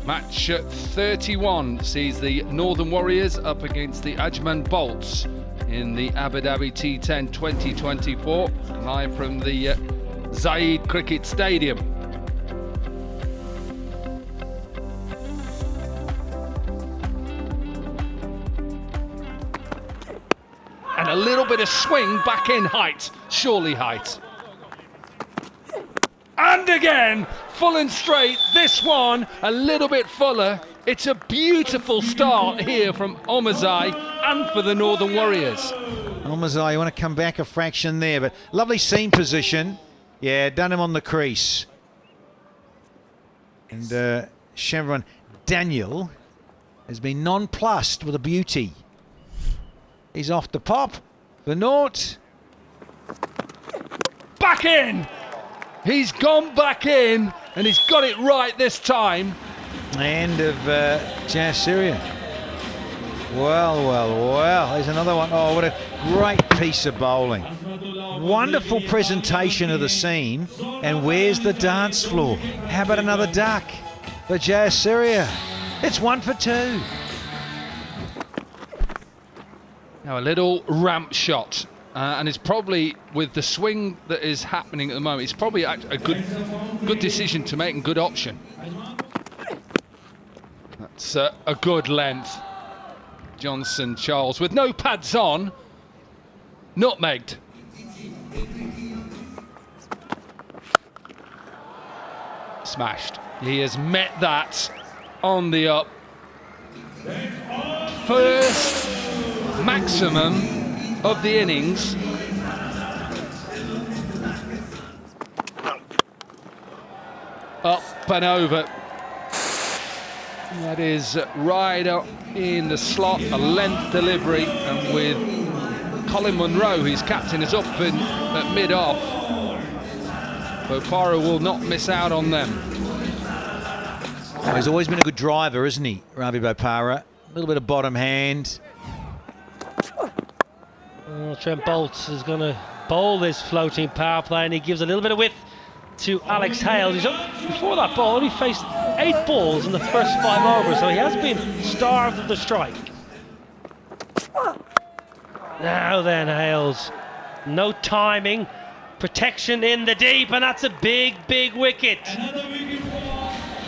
Match 31 sees the Northern Warriors up against the Ajman Bolts in the Abu Dhabi T10 2024, live from the Zayed Cricket Stadium. And a little bit of swing back in height, surely height. And again, full and straight, this one a little bit fuller. It's a beautiful start here from Zayed and for the Northern Warriors. Zayed, you want to come back a fraction there, but lovely seam position. Yeah, done him on the crease. And Chevron Daniel has been nonplussed with a beauty. He's off the pop, the nought. Back in! He's gone back in, and he's got it right this time. End of Syria. Well, there's another one. Oh, what a great piece of bowling. Wonderful presentation of the seam. And where's the dance floor? How about another duck for Syria? It's 1 for 2. Now a little ramp shot. And it's probably, with the swing that is happening at the moment, it's probably a good decision to make and good option. That's a good length. Johnson Charles with no pads on, nutmegged. Smashed. He has met that on the up. First maximum of the innings. Up and over. That is right up in the slot, a length delivery, and with Colin Munro, his captain, is up at mid-off. Bopara will not miss out on them. Oh, he's always been a good driver, isn't he, Ravi Bopara? A little bit of bottom hand. Well, Trent Bolts is going to bowl this floating power play, and he gives a little bit of width to Alex Hales. Before that ball, he faced 8 balls in the first 5 overs, so he has been starved of the strike. Now then, Hales. No timing. Protection in the deep, and that's a big, big wicket.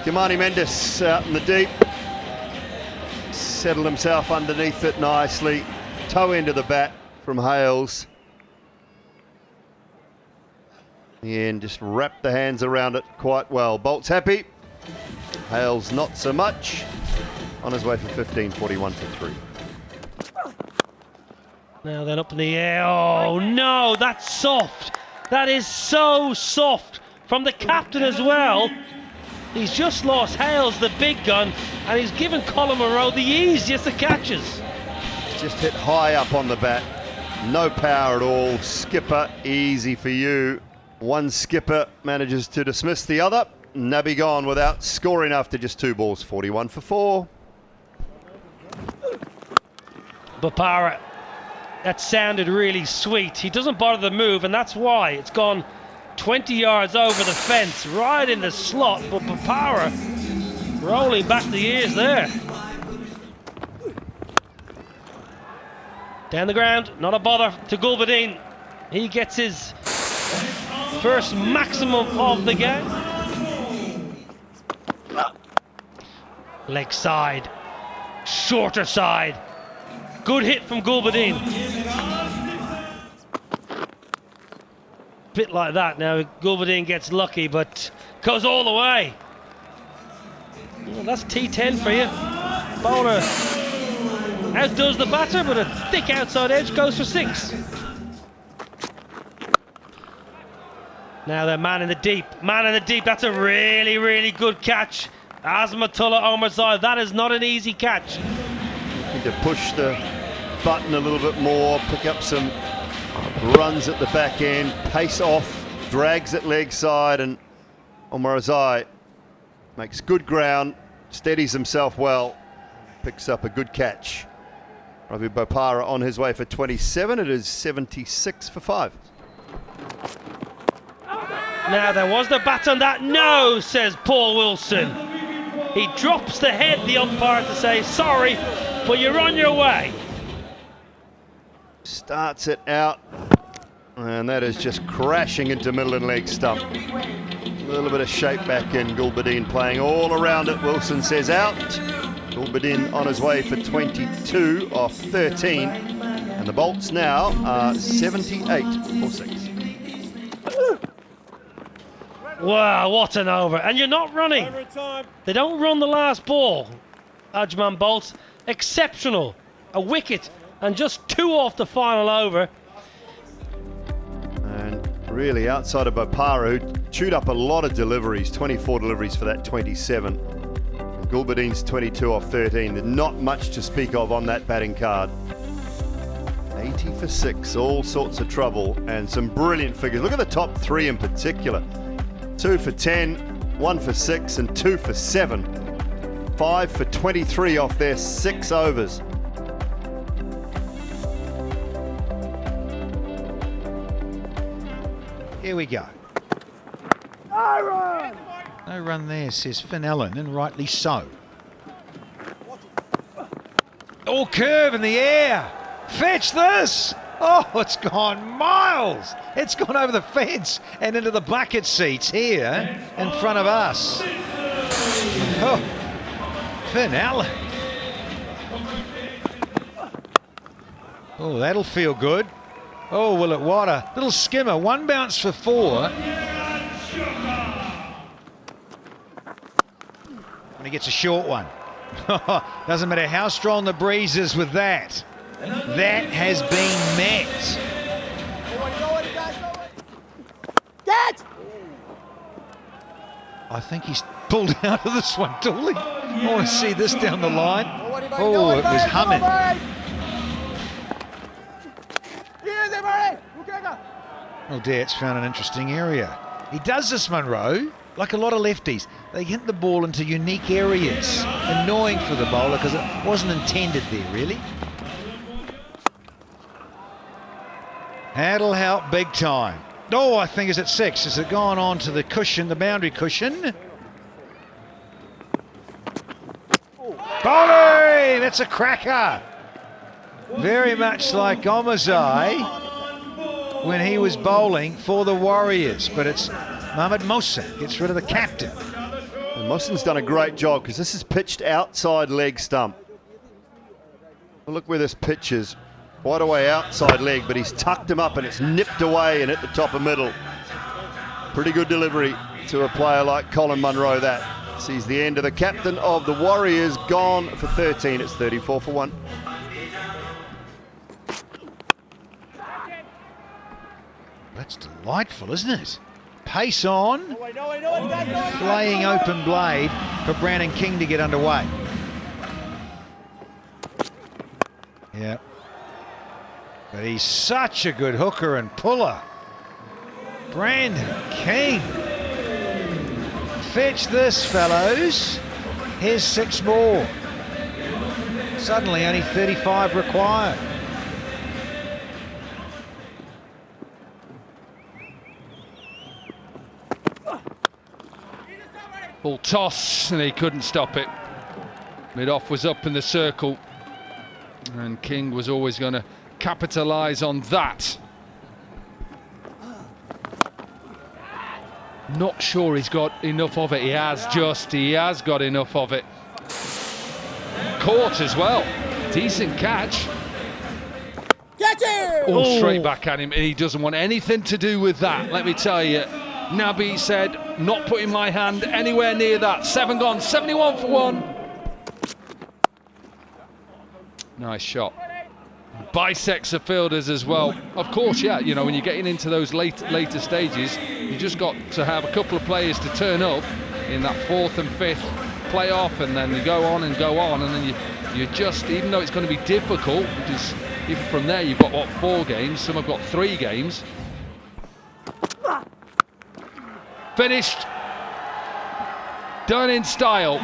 Kimani Mendes out in the deep. Settled himself underneath it nicely. Toe into the bat from Hales. And just wrapped the hands around it quite well. Bolt's happy. Hales not so much. On his way for 15, 41 for 3. Now then, up in the air. Oh no, that's soft. That is so soft from the captain as well. He's just lost Hales, the big gun, and he's given Colin Munro the easiest of catches. Just hit high up on the bat. No power at all. Skipper, easy for you. One skipper manages to dismiss the other. Nabi gone without scoring after just 2 balls, 41 for 4. Bopara, that sounded really sweet. He doesn't bother the move, and that's why it's gone 20 yards over the fence, right in the slot. But Bopara rolling back the ears there. Down the ground, not a bother to Gulbadine. He gets his first maximum of the game. Leg side, shorter side. Good hit from Gulbadine. Bit like that now. Gulbadine gets lucky, but goes all the way. Well, that's T10 for you. Bowler outdoes the batter, but a thick outside edge goes for 6. Now they're man in the deep. Man in the deep. That's a really, really good catch. Azmatullah Omarzai. That is not an easy catch. Need to push the button a little bit more, pick up some runs at the back end, pace off, drags at leg side, and Omarzai makes good ground, steadies himself well, picks up a good catch. Ravi Bopara on his way for 27. It is 76 for 5. Now there was the bat on that. No, says Paul Wilson. He drops the head, the umpire, to say sorry, but you're on your way. Starts it out, and that is just crashing into middle and leg stump. A little bit of shape back in. Gulbadin playing all around it. Wilson says out. Gulbadin on his way for 22 off 13. And the Bolts now are 78 for 6. Wow, what an over. And you're not running. They don't run the last ball. Ajman Bolts, exceptional. A wicket and just 2 off the final over. And really outside of Bopara, who chewed up a lot of deliveries, 24 deliveries for that 27. And Gulbadin's 22 off 13. There's not much to speak of on that batting card. 80 for 6, all sorts of trouble, and some brilliant figures. Look at the top 3 in particular. 2 for 10, 1 for 6, and 2 for 7. 5 for 23 off their 6 overs. Here we go. No run there, says Finn Allen, and rightly so. Oh, curve in the air. Fetch this. Oh, it's gone miles. It's gone over the fence and into the bucket seats here in front of us. Oh, Finn Allen. Oh, that'll feel good. Oh, will it? What a little skimmer. 1 bounce for 4. And he gets a short one. Doesn't matter how strong the breeze is with that. That has been met. I think he's pulled out of this one, Dooley. I want to see this down the line. Oh, it was humming. Oh dear, it's found an interesting area. He does this, Munro, like a lot of lefties. They hit the ball into unique areas. Annoying for the bowler because it wasn't intended there, really. That'll help big time. Oh, I think it's at 6. Has it gone on to the cushion, the boundary cushion? Bowling! That's a cracker. Very much like Omazai when he was bowling for the Warriors, but it's Mohamed Mohsen gets rid of the captain. And Mohsen's done a great job because this is pitched outside leg stump. Look where this pitch is. Wide away outside leg, but he's tucked him up and it's nipped away and hit the top of middle. Pretty good delivery to a player like Colin Munro. That sees the end of the captain of the Warriors gone for 13. It's 34 for 1. That's delightful, isn't it? Pace on. Flaying open blade for Brandon King to get underway. Yeah. But he's such a good hooker and puller. Brandon King. Fetch this, fellows. Here's 6 more. Suddenly only 35 required. Ball toss, and he couldn't stop it. Mid-off was up in the circle, and King was always going to capitalise on that. Not sure he's got enough of it. He has got enough of it. Caught as well. Decent catch. All straight back at him, and he doesn't want anything to do with that, let me tell you. Nabi said, not putting my hand anywhere near that. 7 gone, 71 for 1. Nice shot. Bisects the fielders as well. Of course, yeah, you know, when you're getting into those later stages, you just got to have a couple of players to turn up in that 4th and 5th playoff, and then you go on, and then you just, even though it's going to be difficult, because even from there you've got, what, 4 games, some have got 3 games. Finished. Done in style.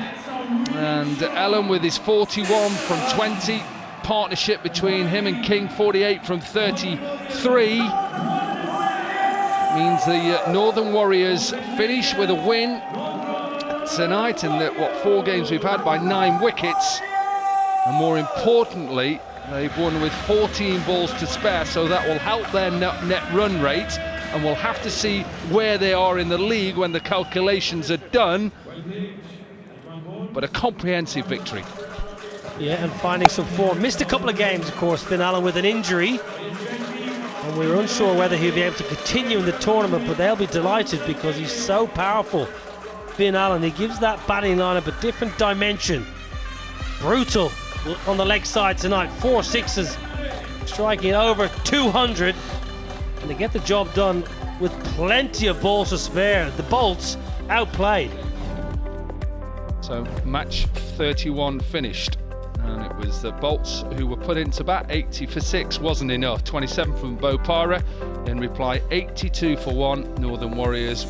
And Ellen with his 41 from 20. Partnership between him and King, 48 from 33. Means the Northern Warriors finish with a win, tonight in the 4 games we've had by 9 wickets, and more importantly, they've won with 14 balls to spare, so that will help their net run rate, and we'll have to see where they are in the league when the calculations are done. But a comprehensive victory. Yeah, and finding some form. Missed a couple of games, of course, Finn Allen with an injury, and we were unsure whether he'd be able to continue in the tournament, but they'll be delighted because he's so powerful. Finn Allen, he gives that batting lineup a different dimension. Brutal on the leg side tonight, 4 sixes, striking over 200, and they get the job done with plenty of balls to spare. The Bolts outplayed. So match 31 finished, and it was the Bolts who were put into bat. 80 for 6 wasn't enough. 27 from Bopara. In reply, 82 for 1. Northern Warriors,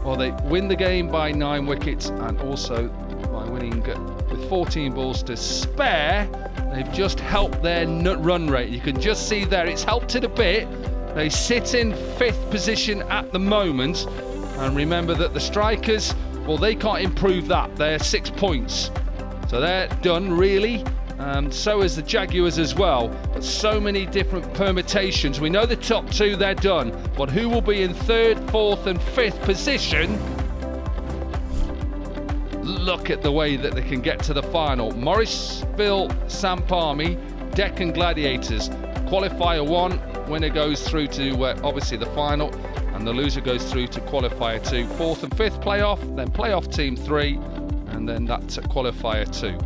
well, they win the game by 9 wickets, and also by winning with 14 balls to spare, they've just helped their run rate. You can just see there, it's helped it a bit. They sit in 5th position at the moment, and remember that the strikers, well, they can't improve that. They're 6 points, so they're done really. So is the Jaguars as well, but so many different permutations. We know the top 2, they're done, but who will be in 3rd, 4th and 5th position? Look at the way that they can get to the final. Morrisville, Sampami, Deccan Gladiators. Qualifier 1, winner goes through to obviously the final, and the loser goes through to qualifier 2. 4th and 5th playoff, then playoff team 3, and then that's qualifier 2.